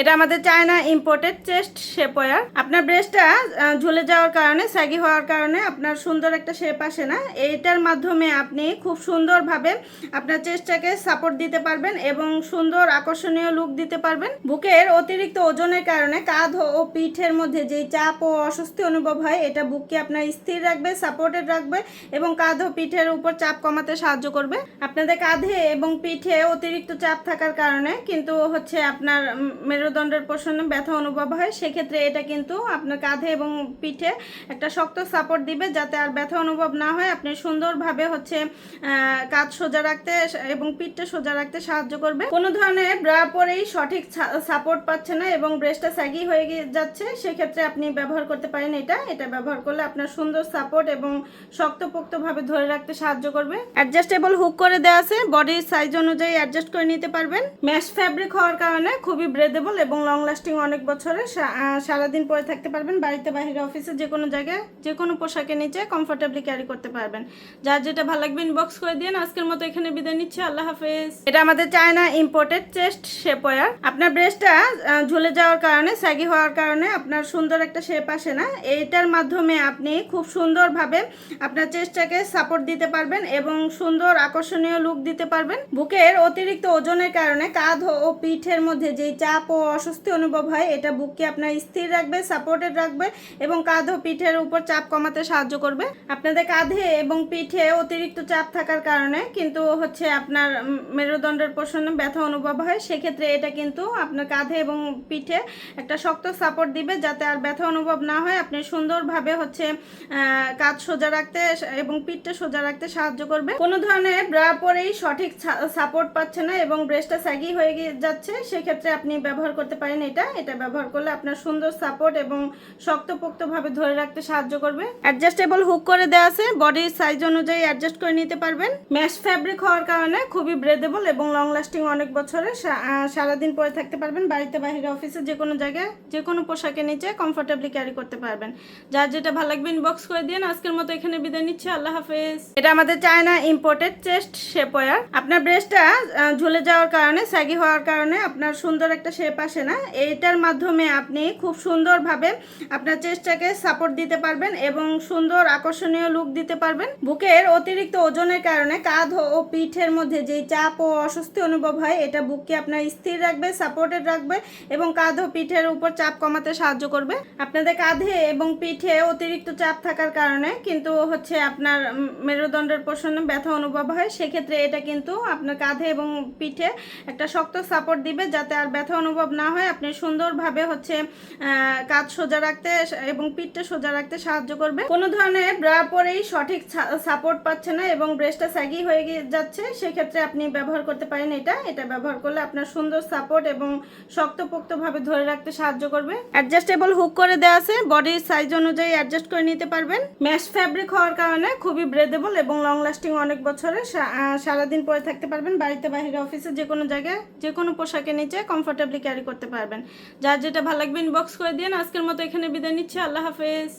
এটা আমাদের China imported chest shape wear. আপনার ব্রেস্টটা ঝুলে যাওয়ার কারণে, স্যাগি হওয়ার কারণে আপনার সুন্দর একটা শেপ আসে না। এইটার মাধ্যমে আপনি খুব সুন্দরভাবে আপনার চেস্টটাকে সাপোর্ট দিতে পারবেন এবং সুন্দর আকর্ষণীয় লুক দিতে পারবেন। বুকের অতিরিক্ত ওজনের কারণে কাঁধ ও পিঠের মধ্যে যেই চাপ ও অস্বস্তি অনুভব হয়, এটা বুককে আপনার স্থির রাখবে, সাপোর্টেড রাখবে এবং কাঁধ ও পিঠের উপর চাপ কমাতে সাহায্য করবে। আপনাদের কাঁধে এবং পিঠে অতিরিক্ত চাপ থাকার কারণে কিন্তু আপনার মেরুদণ্ডের পোষণে ব্যথা অনুভব হয়। সেক্ষেত্রে এটা কিন্তু আপনার কাঁধে এবং পিঠে একটা শক্ত সাপোর্ট দিবে, যাতে আর ব্যথা অনুভব না হয়। আপনি সুন্দরভাবে কাঁধ সোজা রাখতে এবং পিঠটা সোজা রাখতে সাহায্য করবে। কোনো ধরনের ব্রা পরেই সঠিক সাপোর্ট পাচ্ছে না এবং ব্রেস্টটা স্যাগি হয়ে যাচ্ছে, সেক্ষেত্রে আপনি ব্যবহার করতে পারেন এটা ব্যবহার করলে আপনার সুন্দর সাপোর্ট এবং শক্তপোক্তভাবে ধরে রাখতে সাহায্য করবে। অ্যাডজাস্টেবল হুক করে দেওয়া আছে, বডির সাইজ অনুযায়ী অ্যাডজাস্ট করে নিতে পারবেন। ম্যাশ ফ্যাব্রিক হওয়ার কারণে খুবই ব্রেদেবল এবং লং লাস্টিং, অনেক বছরে সারাদিন পরে থাকতে পারবেন। বাড়িতে, বাইরে, অফিসে, যে কোনো জায়গায়, যে কোনো পোশাকের নিচে কমফোর্টেবলি ক্যারি করতে পারবেন। যার যেটা ভালো লাগবে ইনবক্স করে দিন। আজকের মতো এখানে বিদায় নিচ্ছি। আল্লাহ হাফেজ। এটা আমাদের China imported chest shape wear. আপনার ব্রেস্টটা ঝুলে যাওয়ার কারণে, স্যাগি হওয়ার কারণে আপনার সুন্দর একটা শেপ আসে না। এইটার মাধ্যমে আপনি খুব সুন্দরভাবে আপনার চেস্টটাকে সাপোর্ট দিতে পারবেন এবং সুন্দর আকর্ষণীয় লুক দিতে পারবেন। বুকের অতিরিক্ত ওজনের কারণে কাঁধ ও পিঠের মধ্যে যেই চাপ ও অস্বস্তি অনুভব হয়, এটা বুককে আপনার স্থির রাখবে, সাপোর্টেড রাখবে এবং কাঁধ ও পিঠের উপর চাপ কমাতে সাহায্য করবে। আপনাদের কাঁধে এবং পিঠে অতিরিক্ত চাপ থাকার কারণে কিন্তু আপনার মেরুদণ্ডের পোষণে ব্যথা অনুভব হয়। সেক্ষেত্রে এটা কিন্তু আপনার কাঁধে এবং পিঠে একটা শক্ত সাপোর্ট দিবে, যাতে আর ব্যথা অনুভব না হয়। আপনি সুন্দরভাবে কাঁধ সোজা রাখতে এবং পিঠটা সোজা রাখতে সাহায্য করবে। কোনো ধরনের ব্রা পরেই সঠিক সাপোর্ট পাচ্ছে না এবং ব্রেস্টটা স্যাগি হয়ে যাচ্ছে, সেক্ষেত্রে আপনি ব্যবহার করতে পারেন এটা ব্যবহার করলে আপনার সুন্দর সাপোর্ট এবং শক্তপোক্তভাবে ধরে রাখতে সাহায্য করবে। অ্যাডজাস্টেবল হুক করে দেওয়া আছে, বডির সাইজ অনুযায়ী অ্যাডজাস্ট করে নিতে পারবেন। ম্যাশ ফ্যাব্রিক হওয়ার কারণে খুবই ব্রেদেবল এবং লং লাস্টিং, অনেক বছরে সারাদিন পরে থাকতে পারবেন। বাড়িতে, বাইরে, অফিসে, যে কোনো জায়গায়, যে কোনো পোশাকের নিচে কমফোর্টেবলি ক্যারি করতে পারবেন। যার যেটা ভালো লাগবে ইনবক্স করে দিন। আজকের মতো এখানে বিদায় নিচ্ছি। আল্লাহ হাফেজ। এটা আমাদের China imported chest shape wear. আপনার ব্রেস্টটা ঝুলে যাওয়ার কারণে, স্যাগি হওয়ার কারণে আপনার সুন্দর একটা শেপ আসে না। এইটার মাধ্যমে আপনি খুব সুন্দরভাবে আপনার চেস্টটাকে সাপোর্ট দিতে পারবেন এবং সুন্দর আকর্ষণীয় লুক দিতে পারবেন। বুকের অতিরিক্ত ওজনের কারণে কাঁধ ও পিঠের মধ্যে যেই চাপ ও অস্বস্তি অনুভব হয়, এটা বুককে আপনার স্থির রাখবে, সাপোর্টেড রাখবে এবং কাঁধ ও পিঠের উপর চাপ কমাতে সাহায্য করবে। আপনাদের কাঁধে এবং পিঠে অতিরিক্ত চাপ থাকার কারণে কিন্তু আপনার মেরুদণ্ডের পোষণে ব্যথা অনুভব হয়। সেক্ষেত্রে এটা কিন্তু আপনার কাঁধে এবং পিঠে একটা শক্ত সাপোর্ট দিবে, যাতে আর ব্যথা অনুভব না হয়। আপনি সুন্দরভাবে কাঁধ সোজা রাখতে এবং পিঠটা সোজা রাখতে সাহায্য করবে। কোনো ধরনের ব্রা পরেই সঠিক সাপোর্ট পাচ্ছে না এবং ব্রেস্টটা স্যাগি হয়ে যাচ্ছে, সেক্ষেত্রে আপনি ব্যবহার করতে পারেন এটা ব্যবহার করলে আপনার সুন্দর সাপোর্ট এবং শক্তপোক্তভাবে ধরে রাখতে সাহায্য করবে। অ্যাডজাস্টেবল হুক করে দেওয়া আছে, বডির সাইজ অনুযায়ী অ্যাডজাস্ট করে নিতে পারবেন। ম্যাশ ফ্যাব্রিক হওয়ার কারণে খুবই ব্রেদেবল এবং লং লাস্টিং, অনেক বছরে সারাদিন পরে থাকতে পারবেন। বাড়িতে, বাইরে, অফিসে, যে কোনো জায়গায়, যে কোনো পোশাকের নিচে কমফোর্টেবলি ক্যারি করতে পারবেন। যার যেটা ভালো লাগবে ইনবক্স করে দিন। আজকের মতো এখানে বিদায় নিচ্ছি। আল্লাহ হাফেজ।